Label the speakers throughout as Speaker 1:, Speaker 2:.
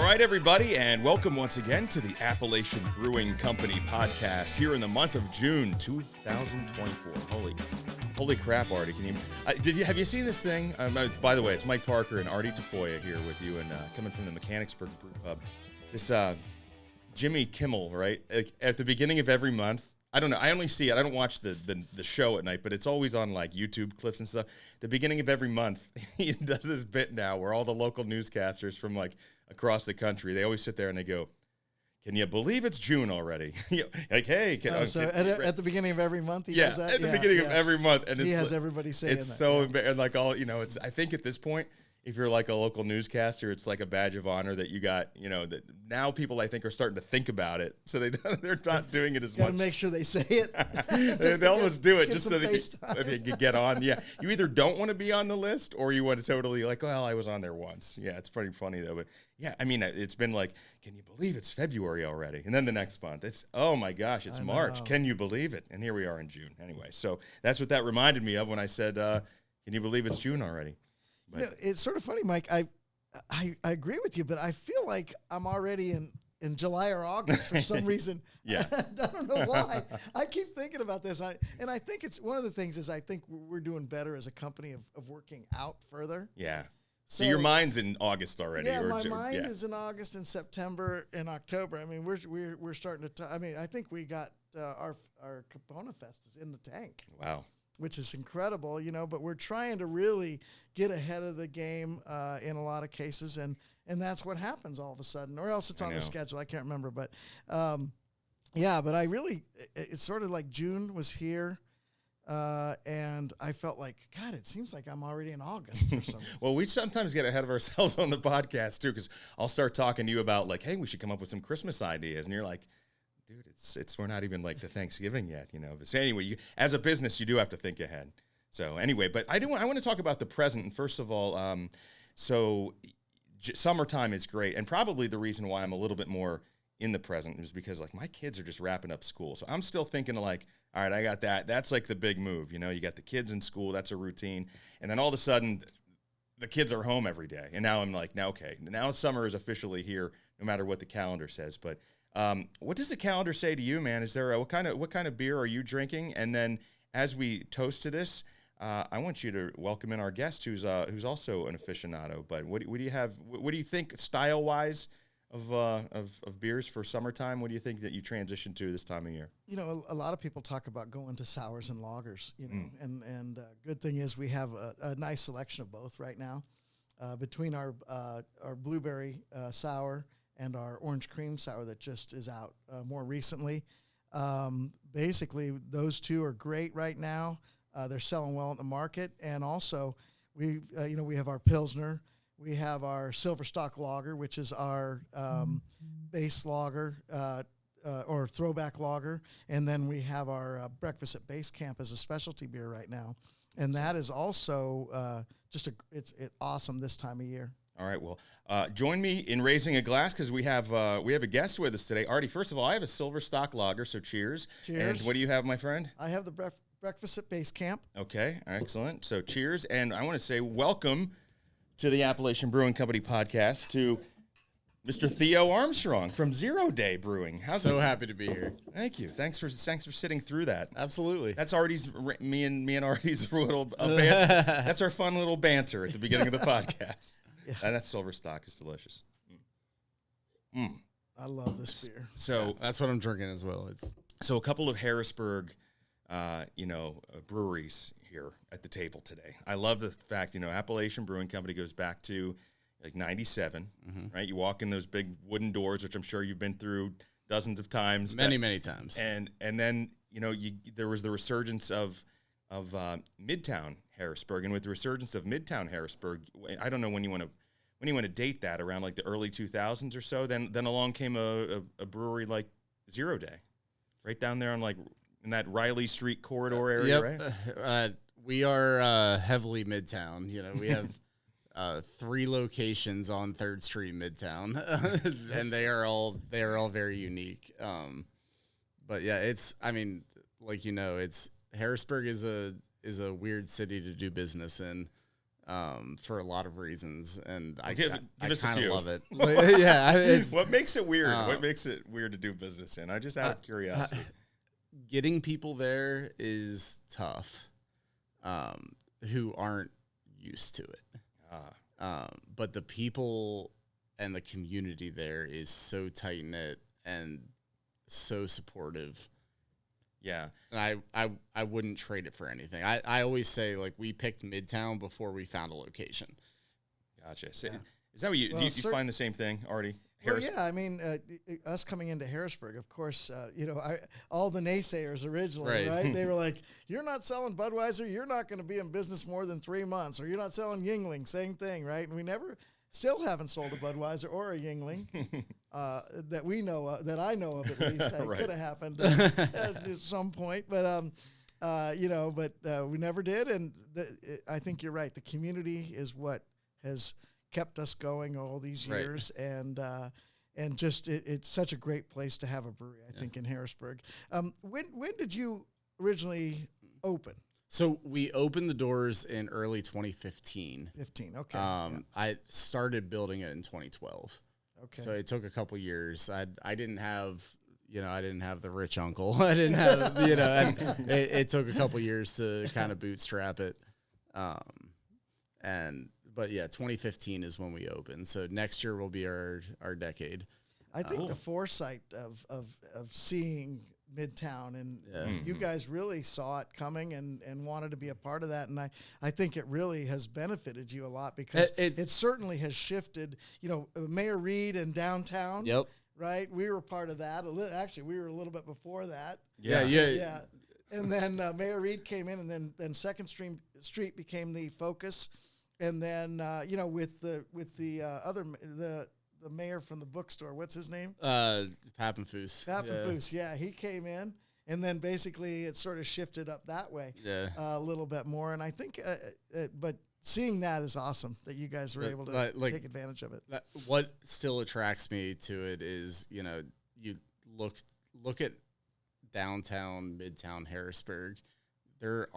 Speaker 1: right, everybody, and welcome once again to the Appalachian Brewing Company podcast here in the month of June 2024. Holy crap, Artie! Have you seen this thing? By the way, it's Mike Parker and Artie Tafoya here with you, and coming from the Mechanicsburg Brew Pub. This Jimmy Kimmel, right? At the beginning of every month. I don't know. I only see it. I don't watch the show at night, but it's always on like YouTube clips and stuff. The beginning of every month, he does this bit now where all the local newscasters from like across the country, they always sit there and they go, "Can you believe it's June already?" Like, hey,
Speaker 2: at the beginning of every month, he does that.
Speaker 1: At the beginning of every month, and
Speaker 2: he has everybody saying
Speaker 1: it's
Speaker 2: that.
Speaker 1: so and like all it's. I think at this point, if you're like a local newscaster, it's like a badge of honor that you got. That now people I think are starting to think about it, so they're not doing it as much.
Speaker 2: Got to make sure they say it.
Speaker 1: they almost do it just so they can get on. Yeah, you either don't want to be on the list or you want to totally like, well, I was on there once. Yeah, it's pretty funny though. But yeah, I mean, it's been like, can you believe it's February already? And then the next month, it's oh my gosh, it's March. Can you believe it? And here we are in June. Anyway, so that's what that reminded me of when I said, can you believe it's June already? But
Speaker 2: it's sort of funny, Mike. I agree with you, but I feel like I'm already in July or August for some reason.
Speaker 1: Yeah.
Speaker 2: I don't know why. I keep thinking about this. I think it's one of the things is I think we're doing better as a company of working out further.
Speaker 1: Yeah. So your mind's in August already.
Speaker 2: Yeah, my mind is in August and September and October. I mean, we're starting to. I think we got our Capona Fest is in the tank.
Speaker 1: Wow.
Speaker 2: Which is incredible, but we're trying to really get ahead of the game in a lot of cases, and that's what happens all of a sudden, or else it's on the schedule. I can't remember, but but I really, it's sort of like June was here, and I felt like, God, it seems like I'm already in August or something.
Speaker 1: Well, we sometimes get ahead of ourselves on the podcast too, because I'll start talking to you about like, hey, we should come up with some Christmas ideas, and you're like, dude, we're not even like to Thanksgiving yet, But so anyway, as a business, you do have to think ahead. So anyway, but I want to talk about the present. And first of all, summertime is great, and probably the reason why I'm a little bit more in the present is because like my kids are just wrapping up school, so I'm still thinking like, all right, I got that. That's like the big move, You got the kids in school, that's a routine, and then all of a sudden, the kids are home every day, and now I'm like, now summer is officially here, no matter what the calendar says, but. What does the calendar say to you, man? Is there what kind of beer are you drinking? And then as we toast to this, I want you to welcome in our guest, who's also an aficionado. But what do you have? What do you think style wise of beers for summertime? What do you think that you transition to this time of year?
Speaker 2: A lot of people talk about going to sours and lagers. And good thing is we have a nice selection of both right now, between our blueberry sour and our orange cream sour that just is out more recently. Basically, those two are great right now. They're selling well in the market, and also we have our Pilsner, we have our Silver Stock Lager, which is our base lager or throwback lager, and then we have our Breakfast at Base Camp as a specialty beer right now, and that is also it's awesome this time of year.
Speaker 1: All right, well, join me in raising a glass because we have a guest with us today. Artie, first of all, I have a Silver Stock Lager, so cheers.
Speaker 2: Cheers.
Speaker 1: And what do you have, my friend?
Speaker 2: I have the Breakfast at Base Camp.
Speaker 1: Okay, excellent. So cheers, and I want to say welcome to the Appalachian Brewing Company podcast to Mr. Theo Armstrong from Zero Day Brewing.
Speaker 3: Happy to be here.
Speaker 1: Thank you. Thanks for sitting through that.
Speaker 3: Absolutely.
Speaker 1: That's Artie's me and Artie's little banter. That's our fun little banter at the beginning of the podcast. Yeah. And that Silver Stock is delicious.
Speaker 2: I love this beer.
Speaker 1: So
Speaker 3: that's what I'm drinking as well.
Speaker 1: So a couple of Harrisburg, breweries here at the table today. I love the fact, Appalachian Brewing Company goes back to like 97, right? You walk in those big wooden doors, which I'm sure you've been through dozens of times.
Speaker 3: Many times.
Speaker 1: And then, there was the resurgence of Midtown Harrisburg, and with the resurgence of Midtown Harrisburg, I don't know when you want to date that, around like the early 2000s or so. Then along came a brewery like Zero Day, right down there on like in that Riley Street corridor area, right?
Speaker 3: We are heavily Midtown. We have 3 locations on 3rd Street Midtown, and they are all very unique. But yeah, it's Harrisburg is a weird city to do business in. for a lot of reasons, and I
Speaker 1: Give us a
Speaker 3: kind of
Speaker 1: few.
Speaker 3: love it. Yeah, it's,
Speaker 1: What makes it weird? What makes it weird to do business in? I just out of curiosity.
Speaker 3: getting people there is tough, who aren't used to it. But the people and the community there is so tight knit and so supportive.
Speaker 1: Yeah.
Speaker 3: And I wouldn't trade it for anything. I always say, like, we picked Midtown before we found a location.
Speaker 1: Gotcha. So, is that what you,
Speaker 2: Well,
Speaker 1: do you find the same thing, Artie?
Speaker 2: Well, yeah, I mean, us coming into Harrisburg, of course, all the naysayers originally, right? They were like, you're not selling Budweiser, you're not going to be in business more than 3 months, or you're not selling Yingling, same thing, right? And we still haven't sold a Budweiser or a Yingling that we know of, that I know of at least. That could have happened at some point, but we never did. And I think you're right. The community is what has kept us going all these years, and just it's such a great place to have a brewery. I think in Harrisburg. When did you originally open?
Speaker 3: So we opened the doors in early 2015.
Speaker 2: 15, okay.
Speaker 3: I started building it in 2012.
Speaker 2: Okay.
Speaker 3: So it took a couple years. I didn't have the rich uncle. I didn't have, and it took a couple years to kind of bootstrap it. But yeah, 2015 is when we opened. So next year will be our decade.
Speaker 2: I think the foresight of seeing Midtown, and you guys really saw it coming and wanted to be a part of that. And I think it really has benefited you a lot, because it certainly has shifted, Mayor Reed and downtown.
Speaker 3: Yep.
Speaker 2: Right. We were part of that. Actually, we were a little bit before that.
Speaker 3: Yeah.
Speaker 2: And then Mayor Reed came in, and then Second Street became the focus. And then, with the mayor from the bookstore, what's his name?
Speaker 3: Pappenfuss.
Speaker 2: Pappenfuss, yeah, he came in, and then basically it sort of shifted up that way a little bit more. And I think, but seeing that is awesome that you guys were able to take advantage of it.
Speaker 3: What still attracts me to it is, you look at downtown, Midtown Harrisburg. There's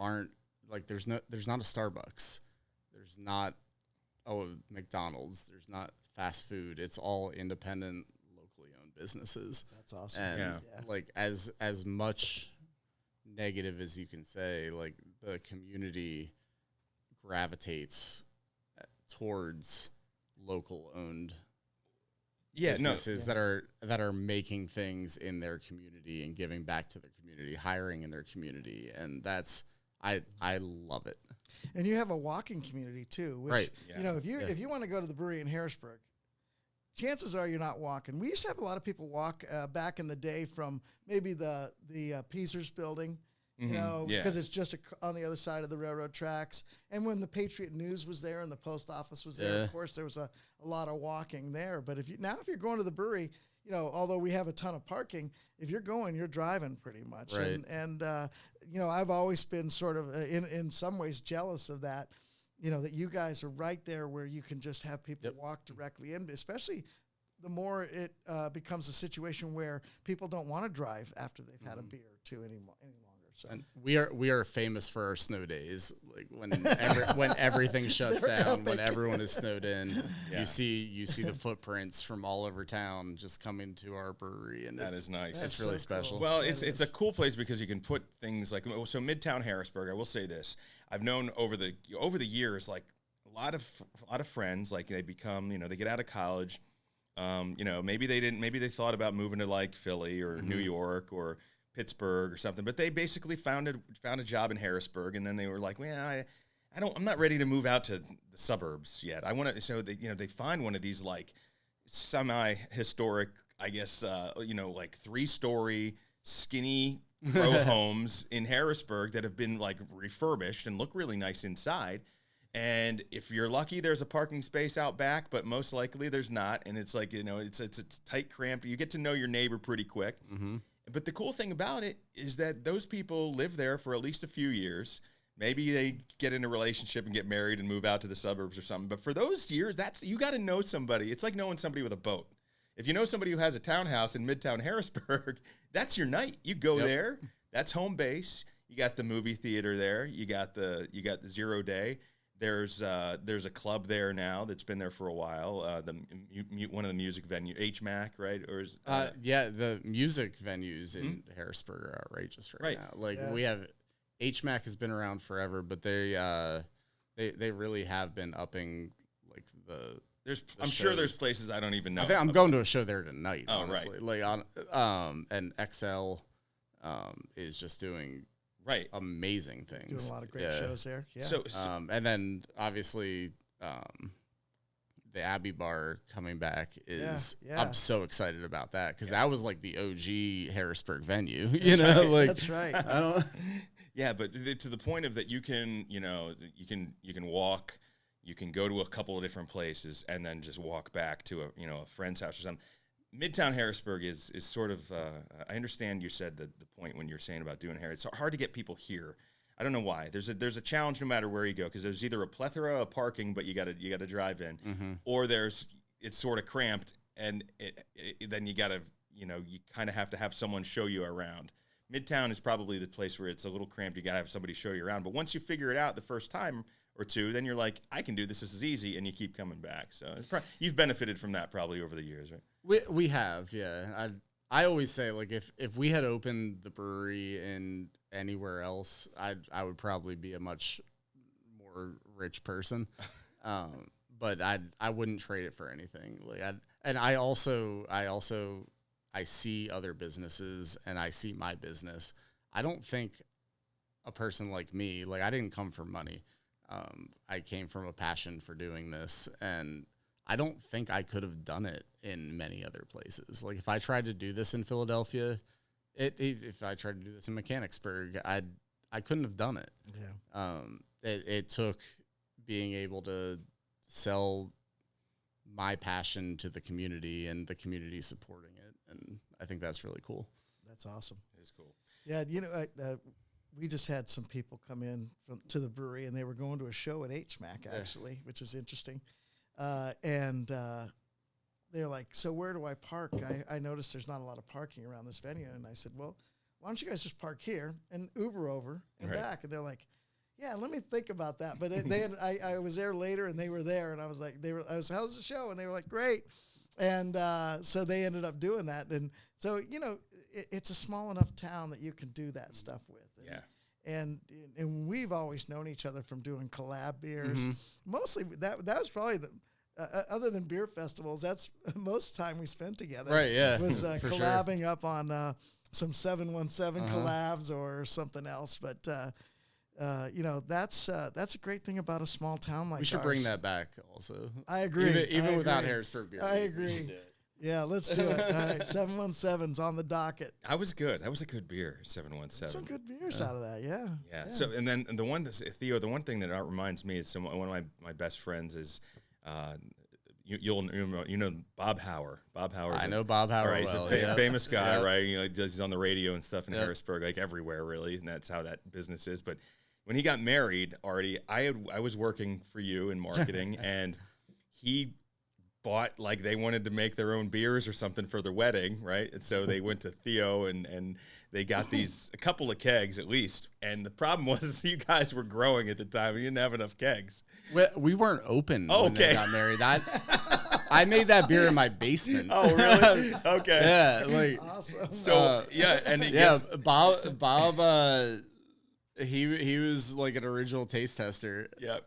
Speaker 3: not a Starbucks. There's not McDonald's. There's not fast food. It's all independent, locally owned businesses.
Speaker 2: That's awesome.
Speaker 3: And as much negative as you can say, like, the community gravitates towards local owned businesses that are making things in their community and giving back to their community, hiring in their community, and that's I love it.
Speaker 2: And you have a walking community too, which if you want to go to the brewery in Harrisburg, chances are you're not walking. We used to have a lot of people walk back in the day from maybe the Peasers building, because it's just on the other side of the railroad tracks. And when the Patriot News was there and the post office was there, of course there was a lot of walking there. But if you're going to the brewery, although we have a ton of parking, if you're going, you're driving pretty much.
Speaker 3: Right.
Speaker 2: And I've always been sort of in some ways jealous of that, that you guys are right there where you can just have people walk directly in, especially the more it becomes a situation where people don't want to drive after they've had a beer or two any longer. So.
Speaker 3: And we are famous for our snow days, like when everything shuts down, when everyone is snowed in. You see the footprints from all over town just coming to our brewery, and
Speaker 1: that is nice.
Speaker 3: It's really special.
Speaker 1: Cool. Well, it's a cool place because you can put things like, so Midtown Harrisburg. I will say this: I've known over the years, like a lot of friends, like they become, they get out of college, maybe they thought about moving to like Philly or New York or Pittsburgh or something, but they basically found a job in Harrisburg, and then they were like, well, I'm not ready to move out to the suburbs yet. I want to, so they find one of these like semi-historic, I guess, like 3-story skinny row homes in Harrisburg that have been like refurbished and look really nice inside. And if you're lucky, there's a parking space out back, but most likely there's not. And it's like, it's tight, cramped. You get to know your neighbor pretty quick. Mm-hmm. But the cool thing about it is that those people live there for at least a few years. Maybe they get in a relationship and get married and move out to the suburbs or something. But for those years, you got to know somebody. It's like knowing somebody with a boat. If you know somebody who has a townhouse in Midtown Harrisburg, that's your night. You go there. That's home base. You got the movie theater there. You got the Zero Day. There's a club there now that's been there for a while. One of the music venue, HMAC, right? Or is,
Speaker 3: yeah, the music venues in Harrisburg are outrageous right now. Like we have HMAC has been around forever, but they really have been upping like the.
Speaker 1: I'm sure there's places I don't even know.
Speaker 3: I think I'm going to a show there tonight.
Speaker 1: Oh,
Speaker 3: honestly.
Speaker 1: right.
Speaker 3: Like and XL is just doing amazing things.
Speaker 2: Doing a lot of great shows there. Yeah.
Speaker 1: So
Speaker 3: and then obviously the Abbey Bar coming back is I'm so excited about that because that was like the OG Harrisburg venue. You know, like
Speaker 2: that's right.
Speaker 3: I don't.
Speaker 1: Yeah, but to the point of that, you can walk. You can go to a couple of different places and then just walk back to a friend's house or something. Midtown Harrisburg is sort of. I understand you said the point when you're saying about doing hair. It's hard to get people here. I don't know why. There's a challenge no matter where you go because there's either a plethora of parking, but you got to drive in, or it's sort of cramped and then you got to you kind of have to have someone show you around. Midtown is probably the place where it's a little cramped. You got to have somebody show you around. But once you figure it out the first time or two, then you're like, I can do this. This is easy, and you keep coming back. So you've benefited from that probably over the years, right?
Speaker 3: We have, yeah. I always say like if we had opened the brewery in anywhere else, I would probably be a much more rich person. But I wouldn't trade it for anything. Like I see other businesses and I see my business. I don't think a person like me, like I didn't come from money. I came from a passion for doing this, and I don't think I could have done it in many other places. Like if I tried to do this in Philadelphia, if I tried to do this in Mechanicsburg, I couldn't have done it.
Speaker 2: Yeah.
Speaker 3: It took being able to sell my passion to the community and the community supporting it, and I think that's really cool.
Speaker 2: That's awesome.
Speaker 1: It is cool.
Speaker 2: Yeah, we just had some people come in to the brewery, and they were going to a show at HMAC, actually, which is interesting. And they're like, so where do I park? I noticed there's not a lot of parking around this venue. And I said, well, why don't you guys just park here and Uber over and back? And they're like, yeah, let me think about that. But I was there later, and they were there, and I was like, how's the show? And they were like, great. And so they ended up doing that. And so, it's a small enough town that you can do that stuff with. And we've always known each other from doing collab beers. Mostly that was probably the other than beer festivals. That's most of the time we spent together.
Speaker 3: Right. Yeah.
Speaker 2: Was collabing up on some 717 collabs or something else. But that's a great thing about a small town like ours.
Speaker 3: We should bring that back. Also,
Speaker 2: I agree.
Speaker 3: Even without Harrisburg beer,
Speaker 2: I agree. Yeah, let's do it. All right, 717's on the docket.
Speaker 1: That was good. That was a good beer, 717.
Speaker 2: Some good beers out of that, yeah.
Speaker 1: So, and then Theo, the one thing that reminds me is one of my best friends is, you know Bob Hauer. Bob Hauer.
Speaker 3: I know Bob Hauer.
Speaker 1: Right, well, he's a famous guy, right? He's on the radio and stuff in Harrisburg, like everywhere, really, and that's how that business is. But when he got married, Artie, I was working for you in marketing, and he bought, like, they wanted to make their own beers or something for their wedding, right? And so they went to Theo and they got a couple of kegs at least. And the problem was you guys were growing at the time. You didn't have enough kegs.
Speaker 3: We weren't open when they got married. I made that beer in my basement.
Speaker 1: Oh, really? Okay.
Speaker 3: Yeah, like
Speaker 2: awesome.
Speaker 1: So
Speaker 3: Bob he was like an original taste tester.
Speaker 1: Yeah.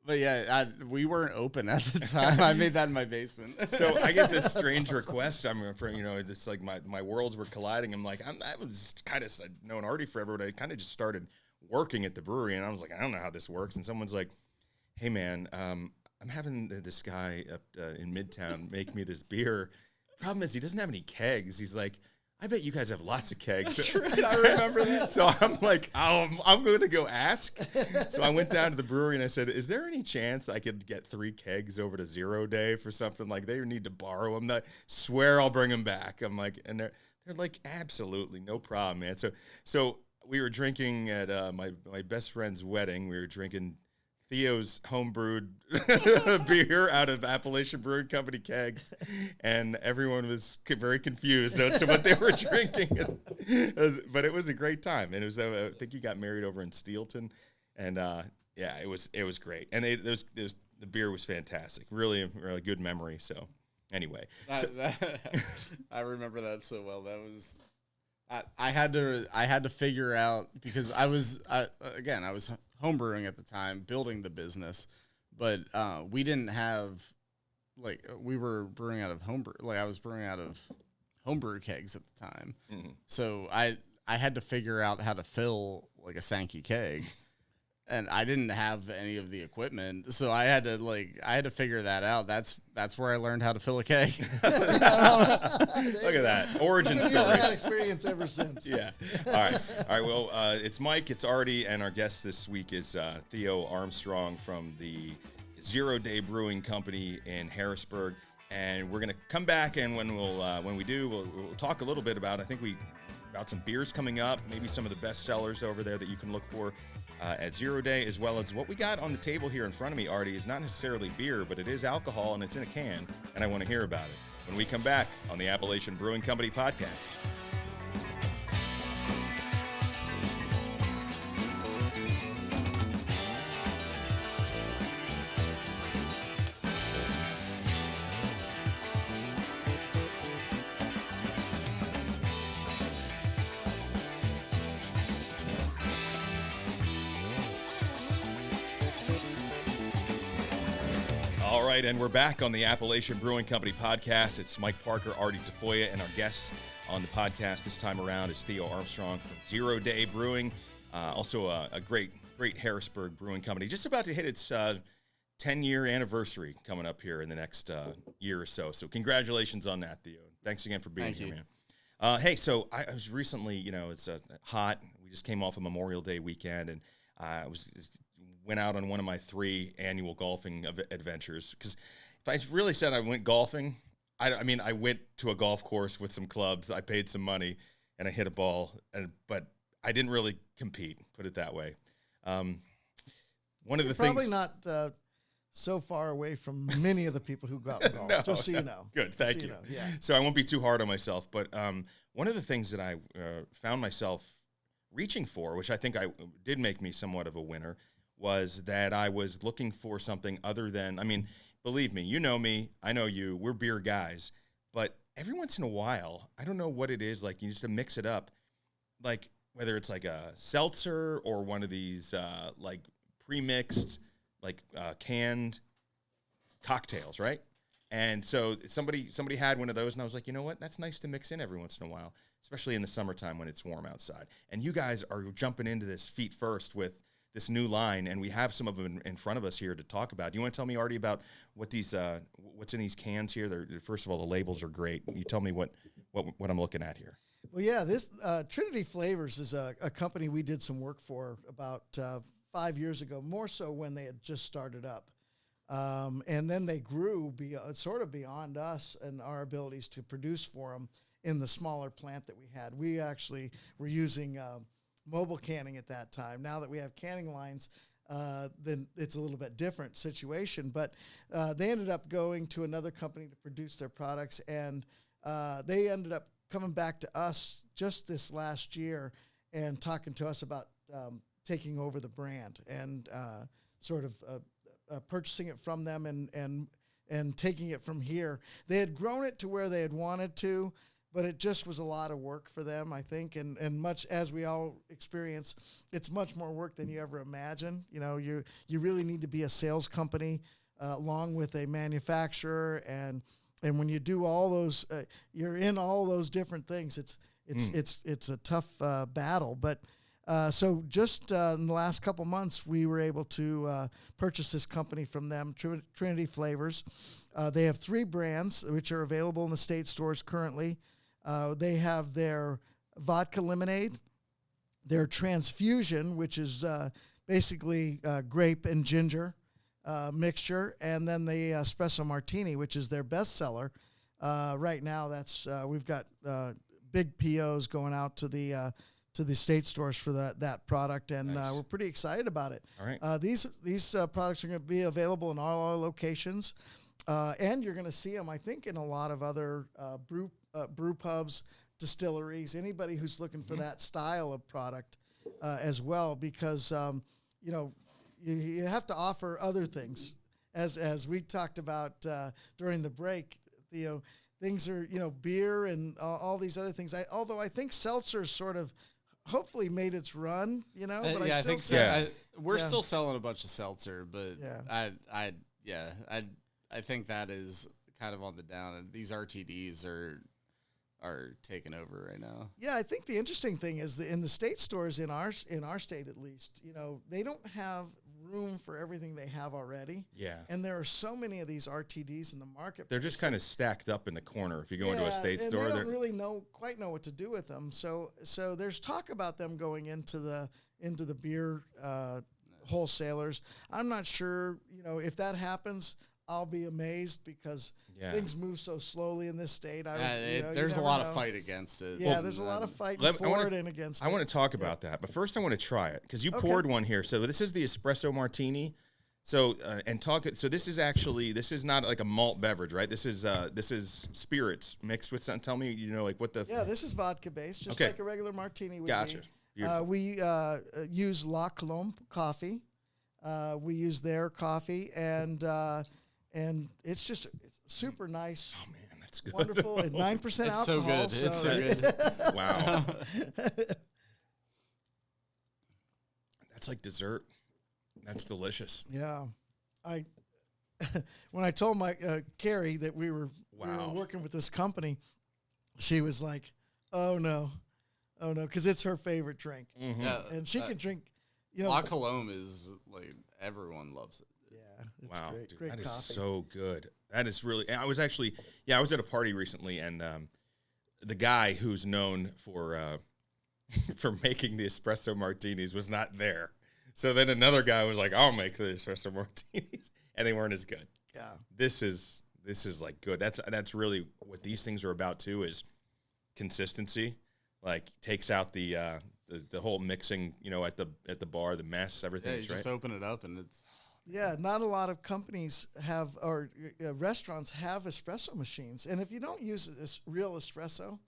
Speaker 3: But yeah, we weren't open at the time. I made that in my basement.
Speaker 1: So I get this strange request. I'm from, it's like my worlds were colliding. I'm like, I was kind of known Artie forever, but I kind of just started working at the brewery, and I was like, I don't know how this works. And someone's like, hey man, I'm having this guy up in Midtown make me this beer. Problem is he doesn't have any kegs. He's like, I bet you guys have lots of kegs.
Speaker 2: That's right. I remember that.
Speaker 1: So I'm like, I'm going to go ask. So I went down to the brewery and I said, is there any chance I could get 3 kegs over to Zero Day for something? Like, they need to borrow them. I swear I'll bring them back. I'm like, and they're like, absolutely, no problem, man. So we were drinking at my best friend's wedding. We were drinking Theo's homebrewed beer out of Appalachian Brewing Company kegs, and everyone was very confused as to what they were drinking. But it was a great time, and it was I think you got married over in Steelton, and Yeah, it was great, and the beer was fantastic. Really, really good memory. So anyway,
Speaker 3: I remember that so well. That was I had to figure out, because I was homebrewing at the time, building the business, but we didn't have, like, we were brewing out of homebrew. Like, I was brewing out of homebrew kegs at the time, so I had to figure out how to fill like a Sankey keg. And I didn't have any of the equipment, so I had to figure that out. That's where I learned how to fill a keg.
Speaker 1: Look at that origin story.
Speaker 2: I've had experience ever since.
Speaker 1: Yeah. All right. Well, it's Mike, it's Artie, and our guest this week is Theo Armstrong from the Zero Day Brewing Company in Harrisburg. And we're gonna come back, and when we do, we'll talk a little bit about about some beers coming up, maybe some of the best sellers over there that you can look for at Zero Day, as well as what we got on the table here in front of me, Artie, is not necessarily beer, but it is alcohol, and it's in a can, and I want to hear about it when we come back on the Appalachian Brewing Company podcast. All right, and we're back on the Appalachian Brewing Company podcast. It's Mike Parker, Artie Tafoya, and our guest on the podcast this time around is Theo Armstrong from Zero Day Brewing, also a great Harrisburg brewing company, just about to hit its 10-year anniversary coming up here in the next year or so. So congratulations on that, Theo. Thanks again for being here, man. Hey, so I was recently, it's hot. We just came off a Memorial Day weekend, and I went out on one of my 3 annual golfing adventures. Because if I really said I went golfing, I went to a golf course with some clubs. I paid some money, and I hit a ball, but I didn't really compete, put it that way. One of the
Speaker 2: probably
Speaker 1: things...
Speaker 2: not so far away from many of the people who got golf, so you know.
Speaker 1: Good, thank you.
Speaker 2: Yeah.
Speaker 1: So I won't be too hard on myself, but one of the things that I found myself reaching for, which I think did make me somewhat of a winner, was that I was looking for something other than, believe me, you know me, I know you, we're beer guys, but every once in a while, I don't know what it is, like, you just to mix it up, like, whether it's like a seltzer or one of these, like, pre-mixed, like, canned cocktails, right? And so somebody had one of those, and I was like, you know what, that's nice to mix in every once in a while, especially in the summertime when it's warm outside. And you guys are jumping into this feet first with this new line, and we have some of them in front of us here to talk about. Do you want to tell me, Artie, about what these what's in these cans here? First of all, the labels are great. You tell me what I'm looking at here.
Speaker 2: Well, yeah, this Trinity Flavors is a company we did some work for about 5 years ago, more so when they had just started up. And then they grew sort of beyond us and our abilities to produce for them in the smaller plant that we had. We actually were using mobile canning at that time. Now that we have canning lines, then it's a little bit different situation. But they ended up going to another company to produce their products, and they ended up coming back to us just this last year and talking to us about taking over the brand and sort of purchasing it from them and taking it from here. They had grown it to where they had wanted to, but it just was a lot of work for them, I think, and much as we all experience, it's much more work than you ever imagine. You really need to be a sales company along with a manufacturer, and when you do all those, you're in all those different things. It's a tough battle, but so just in the last couple months, we were able to purchase this company from them, Trinity Flavors. They have 3 brands which are available in the state stores currently. They have their vodka lemonade, their transfusion, which is basically grape and ginger mixture, and then the espresso martini, which is their best seller. Right now, that's we've got big POs going out to the state stores for that product, and
Speaker 1: nice.
Speaker 2: We're pretty excited about it.
Speaker 1: All right.
Speaker 2: These products are going to be available in all our locations, and you're going to see them, I think, in a lot of other brew pubs, distilleries, anybody who's looking for that style of product as well, because you have to offer other things, as we talked about during the break. Things are beer and all these other things. Although I think seltzer's sort of hopefully made its run. But
Speaker 3: I
Speaker 2: still
Speaker 3: think so.
Speaker 1: Yeah.
Speaker 3: We're still selling a bunch of seltzer, but
Speaker 2: Yeah.
Speaker 3: I think that is kind of on the down, and these RTDs are taking over right now.
Speaker 2: Yeah, I think the interesting thing is that in the state stores in our state at least, they don't have room for everything they have already.
Speaker 1: Yeah.
Speaker 2: And there are so many of these RTDs in the market.
Speaker 1: They're just kind of stacked up in the corner. If you go into a state
Speaker 2: and
Speaker 1: store,
Speaker 2: they don't really quite know what to do with them. So there's talk about them going into the beer wholesalers. I'm not sure, if that happens, I'll be amazed because things move so slowly in this state.
Speaker 3: There's a lot of fight against it.
Speaker 2: Yeah, there's a lot of fighting for it and against it.
Speaker 1: I want to talk about that, but first I want to try it because you poured one here. So this is the espresso martini. So So this is not like a malt beverage, right? This is spirits mixed with something. Tell me, like what the
Speaker 2: this is vodka based, just like a regular martini would
Speaker 1: Gotcha.
Speaker 2: be. We use La Colombe coffee. We use their coffee and it's super nice.
Speaker 1: Oh man, that's good.
Speaker 2: Wonderful. At 9% alcohol.
Speaker 3: So good. It's so good.
Speaker 1: Wow. That's like dessert. That's delicious.
Speaker 2: Yeah. When I told my Carrie that we were working with this company, she was like, "Oh no," because it's her favorite drink, and she can drink.
Speaker 3: La Colombe is like everyone loves it.
Speaker 2: Yeah, it's
Speaker 1: Wow,
Speaker 2: great,
Speaker 1: dude,
Speaker 2: great
Speaker 1: that
Speaker 2: coffee.
Speaker 1: is so good. That is really. I was at a party recently, and the guy who's known for for making the espresso martinis was not there. So then another guy was like, "I'll make the espresso martinis," and they weren't as good.
Speaker 2: Yeah,
Speaker 1: this is like good. That's really what these things are about too. Is consistency. Like takes out the whole mixing, at the bar, the mess, everything.
Speaker 3: Yeah, you just open it up and it's.
Speaker 2: Yeah, not a lot of companies have, or restaurants have espresso machines. And if you don't use this real espresso,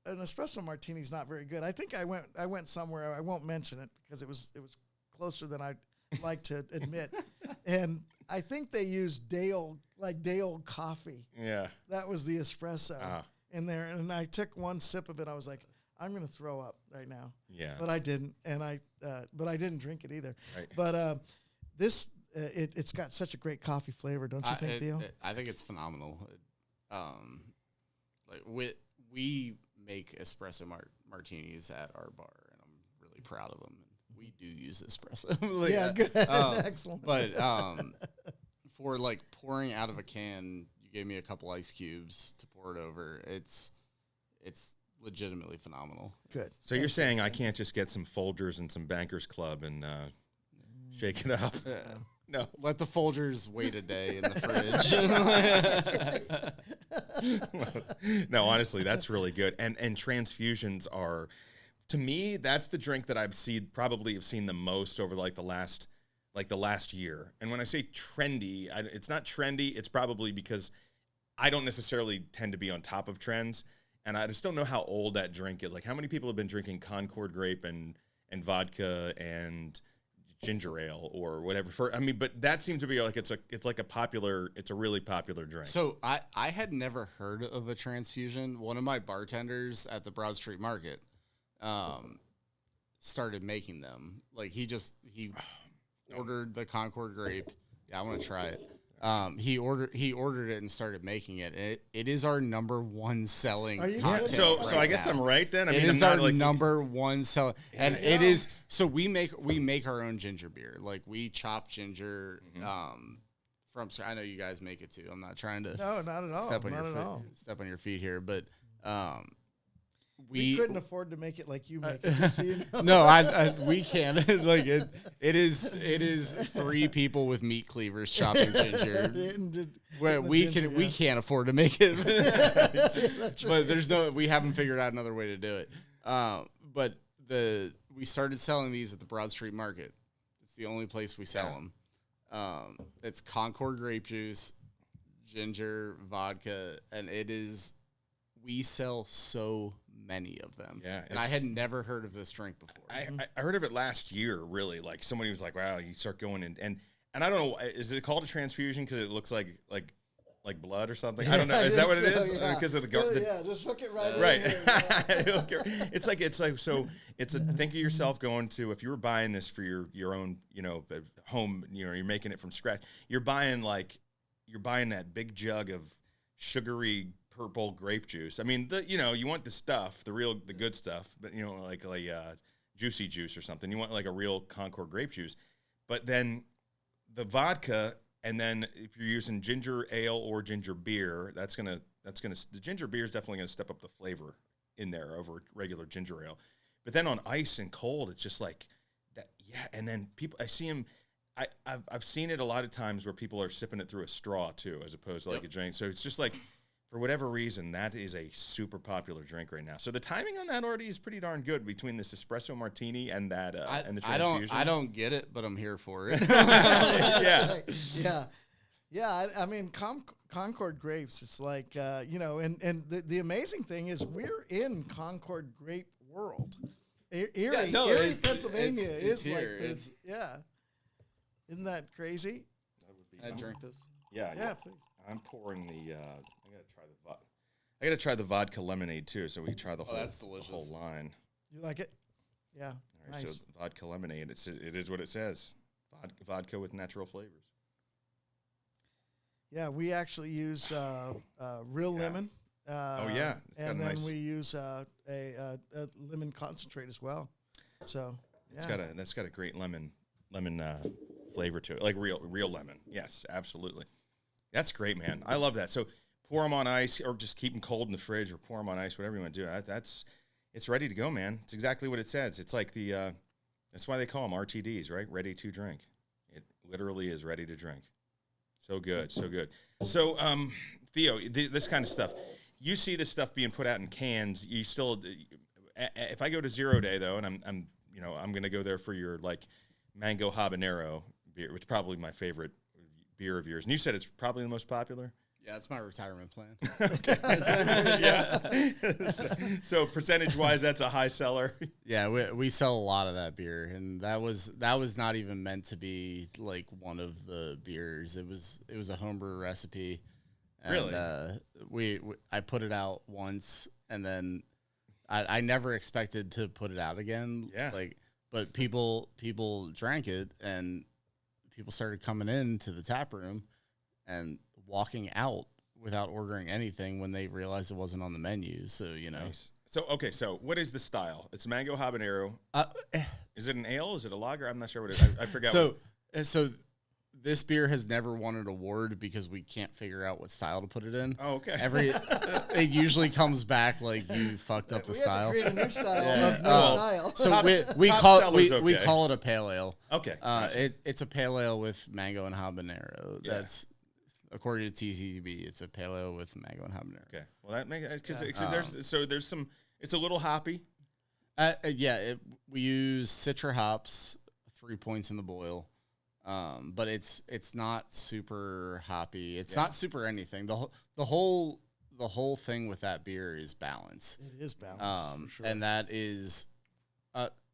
Speaker 2: an espresso martini is not very good. I think I went somewhere, I won't mention it because it was closer than I'd like to admit. And I think they used day old coffee.
Speaker 1: Yeah.
Speaker 2: That was the espresso in there. And I took one sip of it. I was like, I'm going to throw up right now.
Speaker 1: Yeah.
Speaker 2: But I didn't. And but I didn't drink it either.
Speaker 1: Right.
Speaker 2: But it's got such a great coffee flavor, don't you think, Theo?
Speaker 3: I think it's phenomenal. We make espresso martinis at our bar, and I'm really proud of them. We do use espresso.
Speaker 2: Good, excellent.
Speaker 3: But for pouring out of a can, you gave me a couple ice cubes to pour it over. It's legitimately phenomenal.
Speaker 2: Good.
Speaker 1: So you're saying I can't just get some Folgers and some Bankers Club and shake it up? No.
Speaker 3: Let the Folgers wait a day in the
Speaker 1: fridge. No, honestly, that's really good. And transfusions are, to me, that's the drink that I've probably seen the most over the last year. And when I say trendy, it's not trendy. It's probably because I don't necessarily tend to be on top of trends. And I just don't know how old that drink is. Like, how many people have been drinking Concord grape and vodka and ginger ale or whatever? But that seems to be like it's a really popular drink.
Speaker 3: So I had never heard of a transfusion. One of my bartenders at the Broad Street Market started making them. Like he ordered the Concord grape. Yeah, I want to try it. He ordered it and started making it. It is our number one selling.
Speaker 2: Are you
Speaker 3: cocktail
Speaker 1: so I guess I'm right then.
Speaker 3: It is our number one selling, and it is. So we make our own ginger beer. Like we chop ginger. From. I know you guys make it too. I'm not trying to.
Speaker 2: No, not at all.
Speaker 3: Step on your feet here, but
Speaker 2: we couldn't afford to make it like you make it. Just so you know.
Speaker 3: No, we can't. Like it is 3 people with meat cleavers chopping ginger. We can't afford to make it. That's right. But we haven't figured out another way to do it. But we started selling these at the Broad Street Market. It's the only place we sell them. It's Concord grape juice, ginger, vodka, and we sell so many of them.
Speaker 1: Yeah,
Speaker 3: and I had never heard of this drink before.
Speaker 1: I heard of it last year, really. Like somebody was like, wow, you start going and I don't know, is it called a transfusion because it looks like blood or something? I don't know. Is that what it is?
Speaker 2: Yeah.
Speaker 1: Because of the
Speaker 2: yeah, just hook it right
Speaker 1: right.
Speaker 2: in here.
Speaker 1: it's like so. It's a think of yourself going to, if you were buying this for your own home, you're making it from scratch. You're buying that big jug of sugary purple grape juice. I mean, you want the stuff, the good stuff, but like juicy juice or something. You want like a real Concord grape juice, but then the vodka. And then if you're using ginger ale or ginger beer, the ginger beer is definitely going to step up the flavor in there over regular ginger ale. But then on ice and cold, it's just like that. Yeah. And then I see them. I've seen it a lot of times where people are sipping it through a straw too, as opposed to like a drink. So it's just like, for whatever reason, that is a super popular drink right now. So the timing on that already is pretty darn good between this espresso martini and that and the transfusion.
Speaker 3: I don't get it, but I'm here for it.
Speaker 1: Yeah.
Speaker 2: Yeah. Yeah, I mean, Concord grapes, it's like, and the amazing thing is we're in Concord grape world. Erie, Pennsylvania is like this. Yeah. Isn't that crazy?
Speaker 3: I drink this?
Speaker 1: Yeah,
Speaker 2: please.
Speaker 1: I'm pouring I gotta try the vodka lemonade too, so we can try the
Speaker 3: that's delicious.
Speaker 1: whole line.
Speaker 2: You like it? Yeah.
Speaker 1: All right,
Speaker 2: Nice.
Speaker 1: so vodka lemonade, it is what it says. Vodka with natural flavors.
Speaker 2: Yeah, we actually use real lemon.
Speaker 1: It's
Speaker 2: and then
Speaker 1: nice.
Speaker 2: we use a lemon concentrate as well. So
Speaker 1: that's got a great lemon flavor to it, like real lemon. Yes, absolutely. That's great, man. I love that. So pour them on ice, or just keep them cold in the fridge, or pour them on ice, whatever you want to do. It's ready to go, man. It's exactly what it says. It's like that's why they call them RTDs, right? Ready to drink. It literally is ready to drink. So good, so good. So, Theo, this kind of stuff, you see this stuff being put out in cans. You still, if I go to Zero Day though, and I'm gonna go there for your like mango habanero beer, which is probably my favorite beer of yours. And you said it's probably the most popular.
Speaker 3: Yeah, it's my retirement plan.
Speaker 1: Yeah. So percentage-wise, that's a high seller.
Speaker 3: Yeah, we sell a lot of that beer, and that was not even meant to be like one of the beers. It was a homebrew recipe. And,
Speaker 1: really?
Speaker 3: I put it out once, and then I never expected to put it out again.
Speaker 1: Yeah.
Speaker 3: But people drank it, and people started coming into the tap room and walking out without ordering anything when they realized it wasn't on the menu. So,
Speaker 1: Nice. So what is the style? It's mango habanero. Is it an ale? Is it a lager? I'm not sure what it is. I forgot.
Speaker 3: So this beer has never won an award because we can't figure out what style to put it in.
Speaker 1: Oh, okay.
Speaker 3: It usually comes back like you fucked up the style.
Speaker 2: We have to create a new style.
Speaker 3: So we call it a pale ale.
Speaker 1: Okay.
Speaker 3: It's a pale ale with mango and habanero. Yeah. That's according to TCB. It's a pale ale with mango and habanero.
Speaker 1: Okay. Well, that makes because there's some. It's a little hoppy.
Speaker 3: We use Citra hops, 3 points in the boil. But it's not super hoppy. It's not super anything. The whole thing with that beer is balance.
Speaker 2: It is balance, for sure.
Speaker 3: And that is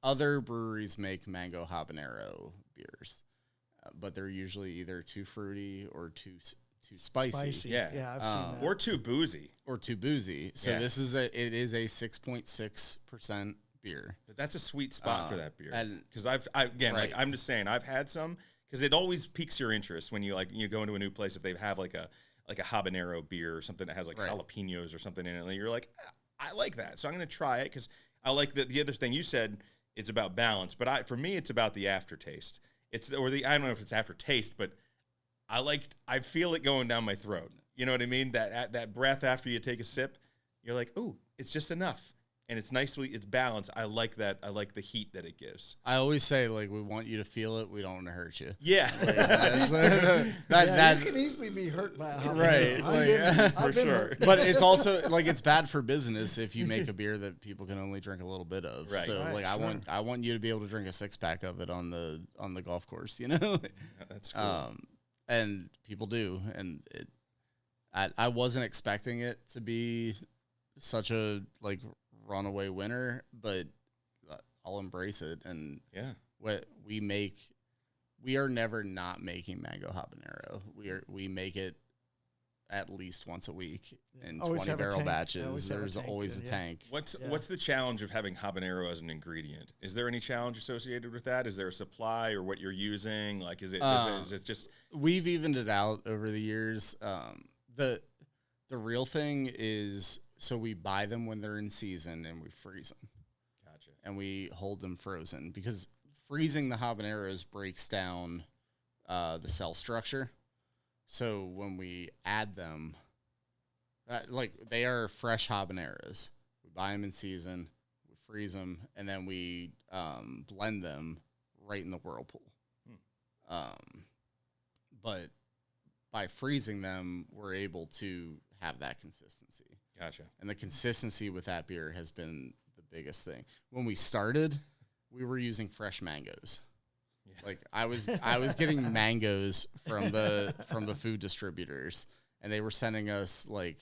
Speaker 3: other breweries make mango habanero beers, but they're usually either too fruity or too spicy.
Speaker 1: Yeah,
Speaker 2: I've seen that.
Speaker 1: Or too boozy.
Speaker 3: So this is it is a 6.6% beer.
Speaker 1: But that's a sweet spot for that beer. Because
Speaker 3: Right.
Speaker 1: I'm just saying, I've had some, because it always piques your interest when you go into a new place, if they have like a habanero beer or something that has like jalapenos or something in it, and you're like, I like that, so I'm going to try it, because I like the other thing you said, it's about balance, but for me, it's about the aftertaste. I don't know if it's aftertaste, but I feel it going down my throat. You know what I mean? That breath after you take a sip, you're like, ooh, it's just enough. And it's balanced. I like that. I like the heat that it gives.
Speaker 3: I always say, like, we want you to feel it. We don't want to hurt you.
Speaker 1: Yeah.
Speaker 2: You can easily be hurt by a habanero.
Speaker 3: Right.
Speaker 1: For sure.
Speaker 3: But it's also, like, it's bad for business if you make a beer that people can only drink a little bit of.
Speaker 1: Right.
Speaker 3: So,
Speaker 2: Right,
Speaker 3: I want you to be able to drink a 6-pack of it on the golf course, you know?
Speaker 1: That's cool.
Speaker 3: And people do. And I wasn't expecting it to be such a, like, runaway winner, but I'll embrace it. And
Speaker 1: Yeah.
Speaker 3: what we are never not making mango habanero. We make it at least once a week in
Speaker 2: Always
Speaker 3: 20
Speaker 2: have a
Speaker 3: barrel
Speaker 2: tank.
Speaker 3: batches.
Speaker 2: Always have a
Speaker 3: There's
Speaker 2: tank,
Speaker 3: always a
Speaker 2: yeah.
Speaker 3: tank.
Speaker 1: What's the challenge of having habanero as an ingredient? Is there any challenge associated with that? Is there a supply or what you're using? Like, is it just?
Speaker 3: We've evened it out over the years. The real thing is, so we buy them when they're in season and we freeze them.
Speaker 1: Gotcha.
Speaker 3: And we hold them frozen because freezing the habaneros breaks down the cell structure. So when we add them, like they are fresh habaneros. We buy them in season, we freeze them, and then we blend them right in the whirlpool. But by freezing them, we're able to have that consistency.
Speaker 1: Gotcha.
Speaker 3: And the consistency with that beer has been the biggest thing. When we started, we were using fresh mangoes. Yeah. Like I was getting mangoes from the food distributors, and they were sending us like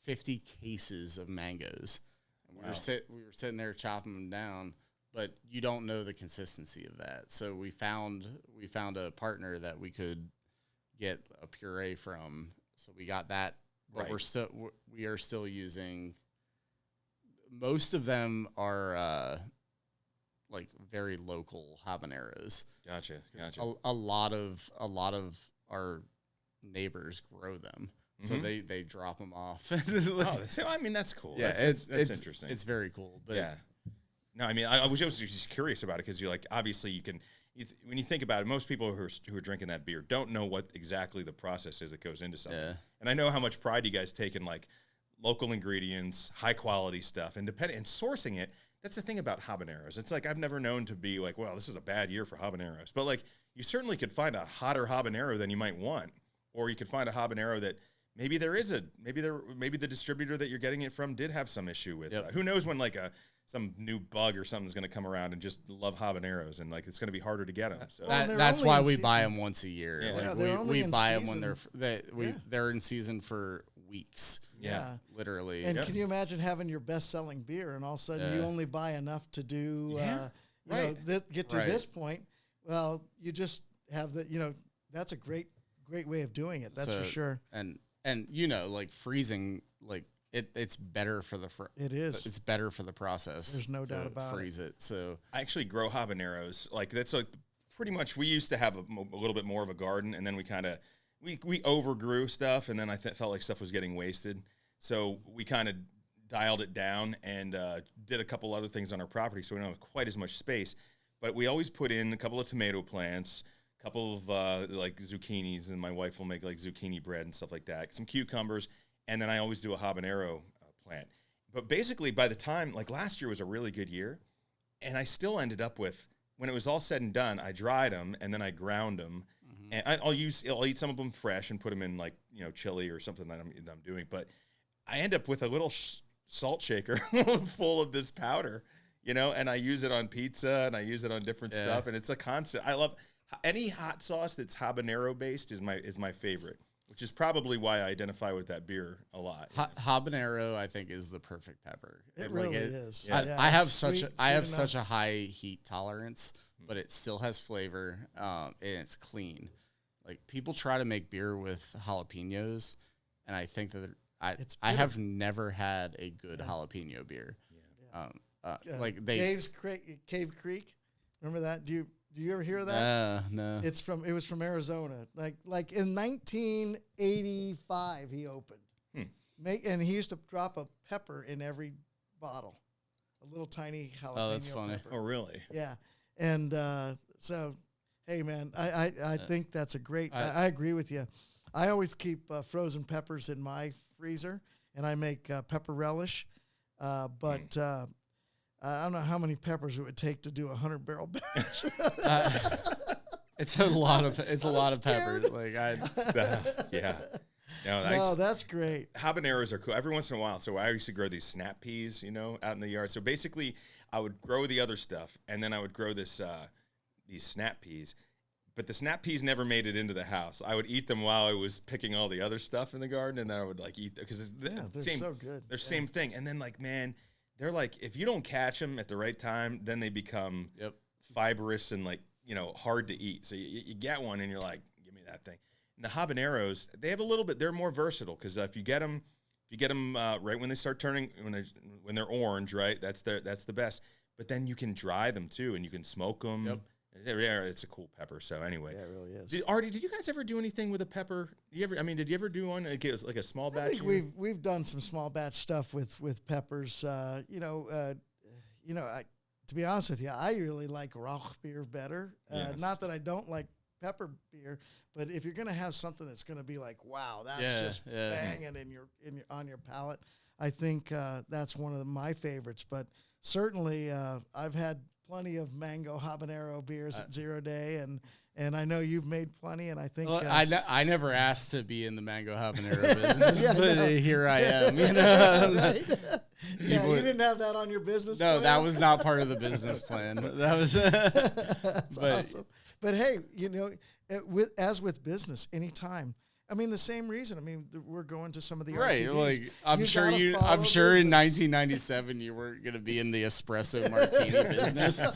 Speaker 3: 50 cases of mangoes. And
Speaker 1: wow.
Speaker 3: we were sitting there chopping them down, but you don't know the consistency of that. So we found a partner that we could get a puree from. So we got that, but
Speaker 1: right.
Speaker 3: we are still using. Most of them are like very local habaneros.
Speaker 1: Gotcha.
Speaker 3: A lot of our neighbors grow them, so they drop them off.
Speaker 1: I mean that's cool.
Speaker 3: Yeah,
Speaker 1: that's interesting.
Speaker 3: It's very cool. But
Speaker 1: yeah. No, I mean I was just curious about it because you're like obviously you can. When you think about it, most people who are drinking that beer don't know what exactly the process is that goes into something. Yeah. And I know how much pride you guys take in like local ingredients, high quality stuff, and sourcing it. That's the thing about habaneros. It's like I've never known to be like, well, this is a bad year for habaneros. But like you certainly could find a hotter habanero than you might want, or you could find a habanero that maybe the distributor that you're getting it from did have some issue with.
Speaker 3: Yep.
Speaker 1: Who knows when like some new bug or something's going to come around and just love habaneros and like it's going to be harder to get them. So
Speaker 3: that's why we buy them once a year.
Speaker 1: Yeah.
Speaker 3: Like we buy them when they're in season for weeks.
Speaker 1: Yeah.
Speaker 3: Literally.
Speaker 2: And can you imagine having your best-selling beer and all of a sudden you only buy enough to do get to this point? Well, you just have that's a great way of doing it. That's for sure.
Speaker 3: And like freezing, like it's better for
Speaker 2: it is.
Speaker 3: It's better for the process.
Speaker 2: There's no doubt about
Speaker 3: freeze it. So
Speaker 1: I actually grow habaneros. Like that's like pretty much we used to have a little bit more of a garden, and then we kind of we overgrew stuff, and then I felt like stuff was getting wasted. So we kind of dialed it down and did a couple other things on our property, so we don't have quite as much space. But we always put in a couple of tomato plants, a couple of like zucchinis, and my wife will make like zucchini bread and stuff like that. Some cucumbers, and then I always do a habanero plant. But basically, by the time like last year was a really good year, and I still ended up with when it was all said and done, I dried them and then I ground them. And I'll eat some of them fresh and put them in like chili or something that I'm doing. But I end up with a little salt shaker full of this powder, and I use it on pizza and I use it on different stuff. And it's a constant. I love any hot sauce that's habanero based is my favorite, which is probably why I identify with that beer a lot.
Speaker 3: Habanero, I think, is the perfect pepper.
Speaker 2: It really is.
Speaker 3: Yeah. I have such a high heat tolerance, but it still has flavor and it's clean. Like people try to make beer with jalapenos, and I think that I have never had a good jalapeno beer.
Speaker 2: Yeah.
Speaker 3: Like
Speaker 2: Dave's Cave Creek, remember that? Do you ever hear of that?
Speaker 3: No.
Speaker 2: It was from Arizona. Like in 1985 he opened. And he used to drop a pepper in every bottle, a little tiny jalapeno.
Speaker 3: Oh, that's funny.
Speaker 2: Pepper.
Speaker 1: Oh, really?
Speaker 2: Yeah, and so. Hey, man, I think that's a great... I agree with you. I always keep frozen peppers in my freezer, and I make pepper relish. But I don't know how many peppers it would take to do a 100-barrel batch.
Speaker 3: It's a lot of pepper. Like
Speaker 1: yeah.
Speaker 2: No, that's great.
Speaker 1: Habaneros are cool. Every once in a while, so I used to grow these snap peas, out in the yard. So basically, I would grow the other stuff, and then I would grow this... these snap peas, but the snap peas never made it into the house. I would eat them while I was picking all the other stuff in the garden, and then I would like eat them because they're
Speaker 2: so good.
Speaker 1: They're same thing. And then like, man, they're like, if you don't catch them at the right time, then they become fibrous and like, hard to eat. So you get one and you're like, give me that thing. And the habaneros, they have a little bit, they're more versatile because if you get them right when they start turning, when they're orange, right, that's the best. But then you can dry them too, and you can smoke them.
Speaker 3: Yep.
Speaker 1: Yeah, it's a cool pepper. So anyway,
Speaker 2: Yeah, it really is.
Speaker 1: Artie, did you guys ever do anything with a pepper? Did you ever do one? Like it was like a small batch.
Speaker 2: I think we've done some small batch stuff with peppers. To be honest with you, I really like Rauch beer better.
Speaker 1: Yes.
Speaker 2: Not that I don't like pepper beer, but if you're gonna have something that's gonna be like, wow, that's just banging on your palate, I think that's one of my favorites. But certainly, I've had plenty of mango habanero beers at Zero Day, and I know you've made plenty, and I think
Speaker 3: I never asked to be in the mango habanero business, but here I am. Right?
Speaker 2: You didn't have that on your business plan?
Speaker 3: No, that was not part of the business plan. That was
Speaker 2: that's awesome. But hey, as with business, anytime. I mean, the same reason. I mean, we're going to some of the RTDs.
Speaker 3: Like I'm sure in 1997 you weren't going to be in the espresso martini business.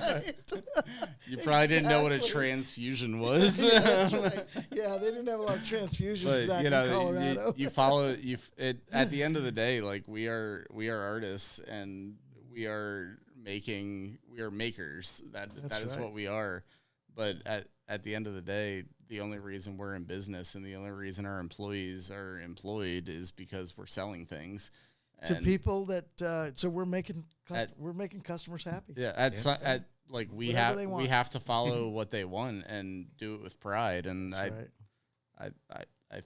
Speaker 3: You probably didn't know what a transfusion was.
Speaker 2: Yeah, that's right. Yeah, they didn't have a lot of transfusions back in Colorado.
Speaker 3: You follow it at the end of the day. Like we are artists, and we are makers. That is what we are. But at the end of the day, the only reason we're in business and the only reason our employees are employed is because we're selling things
Speaker 2: to people that. So we're making customers happy.
Speaker 3: Yeah, we have to follow what they want and do it with pride. And I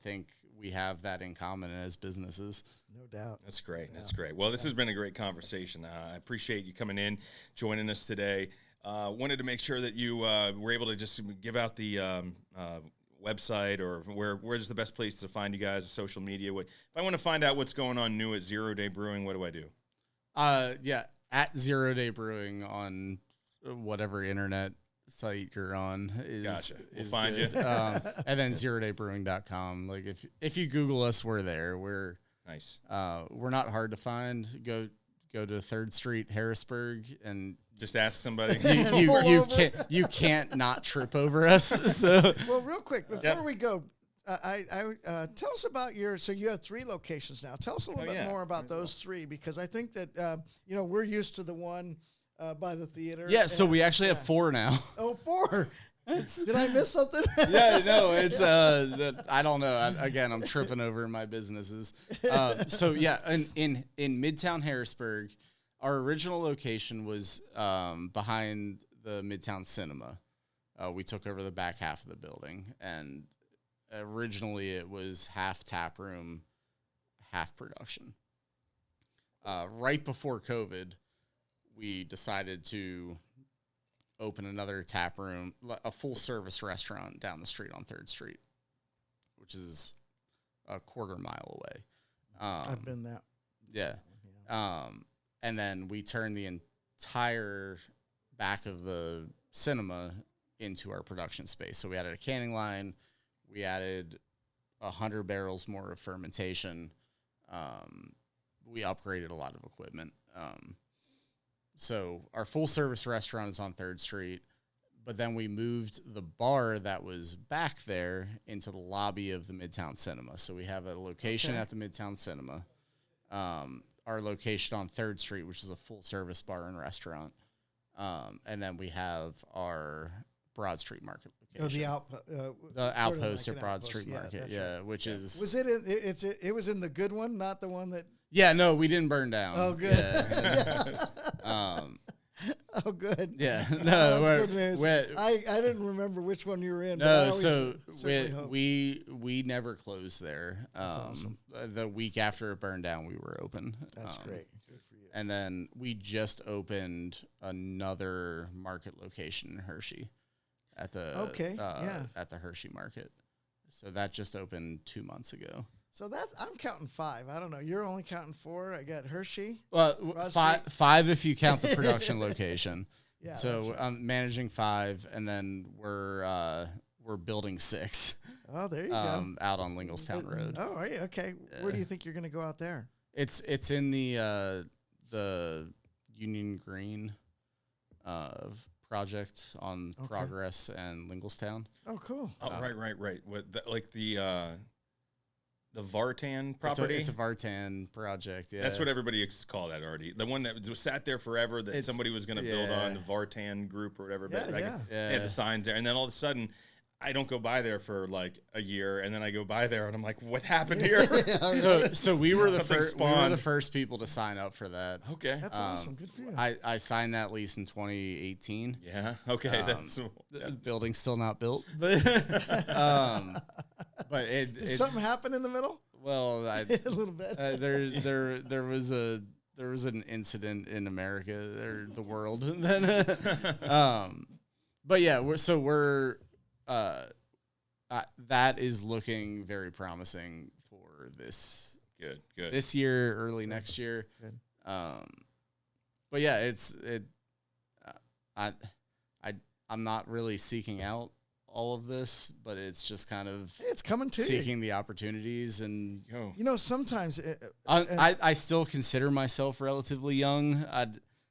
Speaker 3: think we have that in common as businesses.
Speaker 2: No doubt.
Speaker 1: That's great. That's great. Well, this has been a great conversation. I appreciate you coming in, joining us today. Wanted to make sure that you were able to just give out the website or where's the best place to find you guys, social media. If I want to find out what's going on new at Zero Day Brewing, what do I do?
Speaker 3: At 0 Day Brewing on whatever internet site you're on.
Speaker 1: Gotcha. We'll find you.
Speaker 3: And then zerodaybrewing.com. Like if you Google us, we're there. We're
Speaker 1: nice.
Speaker 3: We're not hard to find. Go to 3rd Street, Harrisburg, and
Speaker 1: just ask somebody.
Speaker 3: You can't not trip over us. So
Speaker 2: well, real quick before we go, I tell us about so you have 3 locations now. Tell us a little bit more about those 3, because I think that we're used to the one by the theater.
Speaker 3: Yeah, so we actually have 4 now.
Speaker 2: Oh, 4. Did I miss something?
Speaker 3: Yeah, no, it's I don't know. Again, I'm tripping over my businesses. So yeah, in Midtown Harrisburg, our original location was behind the Midtown Cinema. We took over the back half of the building, and originally it was half tap room, half production. Right before COVID, we decided to open another tap room, a full service restaurant down the street on 3rd Street, which is a quarter mile away.
Speaker 2: I've been there.
Speaker 3: Yeah. And then we turned the entire back of the cinema into our production space. So we added a canning line. We added 100 barrels more of fermentation. We upgraded a lot of equipment. So our full-service restaurant is on 3rd Street, but then we moved the bar that was back there into the lobby of the Midtown Cinema. So we have a location at the Midtown Cinema, our location on 3rd Street, which is a full-service bar and restaurant, and then we have our Broad Street Market location. The outpost at Broad Street Market, which is...
Speaker 2: Was it was in the good one, not the one that...
Speaker 3: Yeah, no, we didn't burn down.
Speaker 2: Oh, good.
Speaker 3: Yeah.
Speaker 2: Oh, good.
Speaker 3: Yeah, no,
Speaker 2: that's good news. I didn't remember which one you were in.
Speaker 3: No, so we never closed there.
Speaker 2: That's awesome.
Speaker 3: The week after it burned down, we were open.
Speaker 2: That's great. Good for you.
Speaker 3: And then we just opened another market location in Hershey at the at the Hershey Market. So that just opened 2 months ago.
Speaker 2: So I'm counting 5. I don't know. You're only counting 4. I got Hershey.
Speaker 3: Well, five if you count the production location.
Speaker 2: Yeah.
Speaker 3: So right. I'm managing 5, and then we're building 6.
Speaker 2: Oh, there you go.
Speaker 3: Out on Linglestown Road.
Speaker 2: Oh, are you? Okay. Where do you think you're going to go out there?
Speaker 3: It's in the Union Green project on Progress and Lingelstown.
Speaker 2: Oh, cool.
Speaker 1: Oh, right. What the Vartan property?
Speaker 3: It's a Vartan project, yeah.
Speaker 1: That's what everybody call that, Artie. The one that was sat there forever that somebody was going to build on, the Vartan group or whatever.
Speaker 2: Yeah.
Speaker 1: They had the signs there. And then all of a sudden, I don't go by there for like a year, and then I go by there, and I'm like, what happened here?
Speaker 3: So we were the first people to sign up for that.
Speaker 1: Okay.
Speaker 2: That's awesome. Good for you.
Speaker 3: I signed that lease in 2018.
Speaker 1: Yeah. Okay.
Speaker 3: The building's still not built, but
Speaker 2: Did something happen in the middle?
Speaker 3: Well,
Speaker 2: a little bit.
Speaker 3: There was an incident in America or the world, and then but yeah, that is looking very promising for this.
Speaker 1: Good.
Speaker 3: This year, early next year.
Speaker 2: Good.
Speaker 3: But yeah, I'm not really seeking out all of this, but it's just kind of
Speaker 2: it's coming to
Speaker 3: seeking the opportunities. And
Speaker 2: sometimes
Speaker 3: I still consider myself relatively young.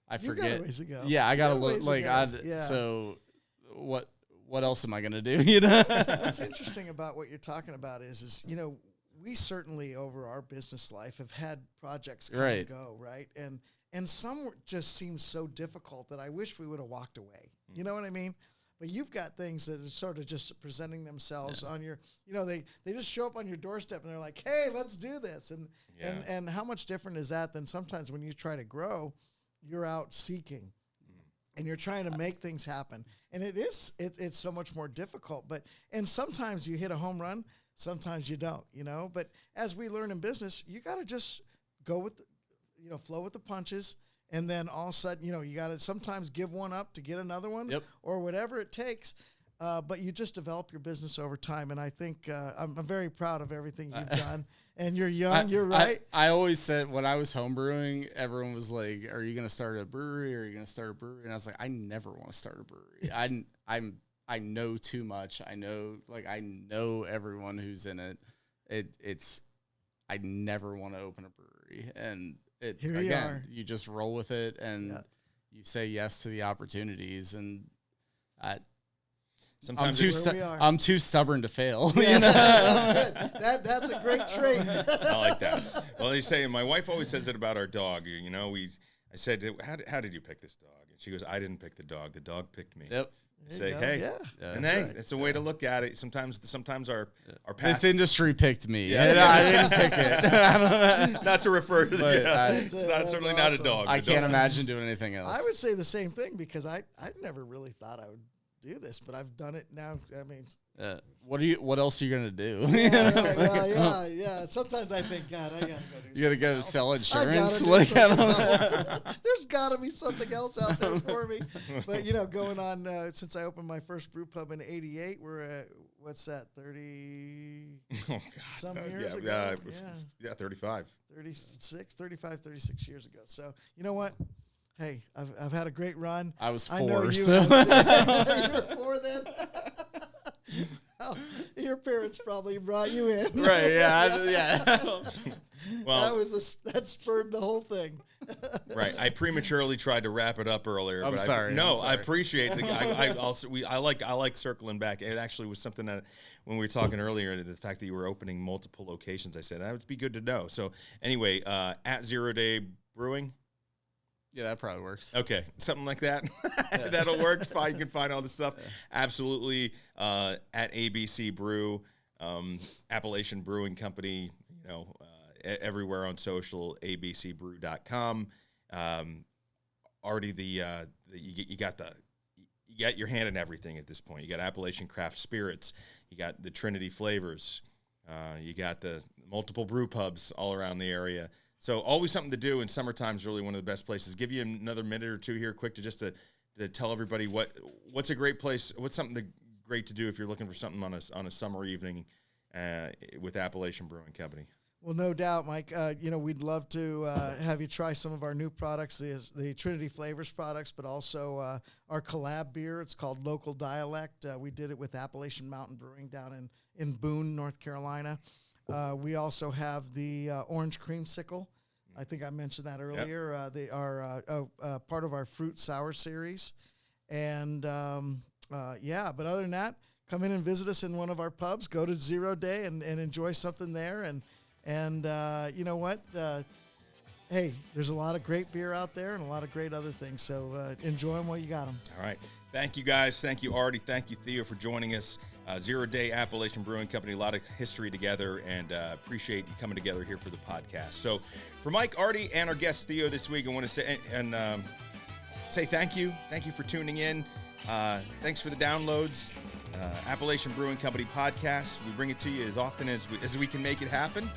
Speaker 3: I forget.
Speaker 2: You got a ways to go.
Speaker 3: Yeah, I gotta look like so what else am I gonna do?
Speaker 2: What's interesting about what you're talking about is we certainly over our business life have had projects come and go, right? And some just seem so difficult that I wish we would have walked away. You know what I mean? But you've got things that are sort of just presenting themselves on your, they just show up on your doorstep and they're like, hey, let's do this. And how much different is that than sometimes when you try to grow, you're out seeking and you're trying to make things happen. And it's so much more difficult. And sometimes you hit a home run, sometimes you don't, But as we learn in business, you got to just go with, flow with the punches. And then all of a sudden, you got to sometimes give one up to get another one or whatever it takes. But you just develop your business over time. And I think I'm very proud of everything you've done. And you're young, you're right.
Speaker 3: I always said when I was homebrewing, everyone was like, are you going to start a brewery? Are you going to start a brewery? And I was like, I never want to start a brewery. I know too much. I know everyone who's in it. I never want to open a brewery. And you just roll with it and you say yes to the opportunities. And
Speaker 1: sometimes
Speaker 3: I'm too stubborn to fail.
Speaker 2: Yeah, that's good. That's a great trait.
Speaker 1: I like that. Well, they say my wife always says it about our dog. I said, how did you pick this dog? And she goes, I didn't pick the dog. The dog picked me.
Speaker 3: Yep.
Speaker 1: Say, hey, and it's a way to look at it. Sometimes our past.
Speaker 3: This industry picked me. I didn't pick it.
Speaker 1: Not to refer to it's certainly not a dog.
Speaker 3: I can't imagine doing anything else.
Speaker 2: I would say the same thing because I never really thought I would do this, but I've done it now. I mean,
Speaker 3: what else are you gonna do?
Speaker 2: Yeah. Sometimes I think, God, I gotta go do.
Speaker 3: You gotta go sell insurance.
Speaker 2: There's gotta be something else out there for me. But going on since I opened my first brew pub in '88, we're at what's that, 30 some years ago?
Speaker 1: Yeah, 35,
Speaker 2: 36 years ago. So you know what? Hey, I've had a great run.
Speaker 3: I was 4.
Speaker 2: I know you were 4 then. Well, your parents probably brought you in.
Speaker 3: Right? Yeah.
Speaker 1: Well,
Speaker 2: that spurred the whole thing.
Speaker 1: Right. I prematurely tried to wrap it up earlier.
Speaker 3: I'm sorry.
Speaker 1: I appreciate the. I like circling back. It actually was something that when we were talking earlier, the fact that you were opening multiple locations, I said that would be good to know. So anyway, at 0 Day Brewing.
Speaker 3: Yeah, that probably works.
Speaker 1: Okay, something like that. That'll work. Fine, you can find all this stuff. Yeah. Absolutely. At ABC Brew, Appalachian Brewing Company, everywhere on social, abcbrew.com. Artie, you got your hand in everything at this point. You got Appalachian Craft Spirits. You got the Trinity Flavors. You got the multiple brew pubs all around the area. So always something to do, and summertime is really one of the best places. Give you another minute or two here, quick, to tell everybody what's a great place, what's something great to do if you're looking for something on a summer evening with Appalachian Brewing Company.
Speaker 2: Well, no doubt, Mike. We'd love to have you try some of our new products, the Trinity Flavors products, but also our collab beer. It's called Local Dialect. We did it with Appalachian Mountain Brewing down in Boone, North Carolina. We also have the orange creamsicle I think I mentioned that earlier. They are part of our fruit sour series. And but other than that, come in and visit us in one of our pubs. Go to 0 Day and enjoy something there. And you know what? Hey, there's a lot of great beer out there and a lot of great other things. So enjoy them while you got them.
Speaker 1: All right. Thank you, guys. Thank you, Artie. Thank you, Theo, for joining us. 0 Day Appalachian Brewing Company, a lot of history together, and appreciate you coming together here for the podcast. So for Mike, Artie, and our guest, Theo, this week, I want to say say thank you. Thank you for tuning in. Thanks for the downloads. Appalachian Brewing Company podcast. We bring it to you as often as we can make it happen.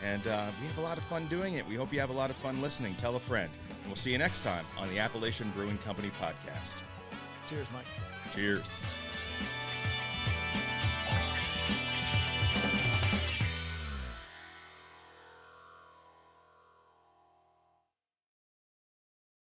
Speaker 1: And we have a lot of fun doing it. We hope you have a lot of fun listening. Tell a friend. And we'll see you next time on the Appalachian Brewing Company podcast.
Speaker 2: Cheers, Mike.
Speaker 1: Cheers.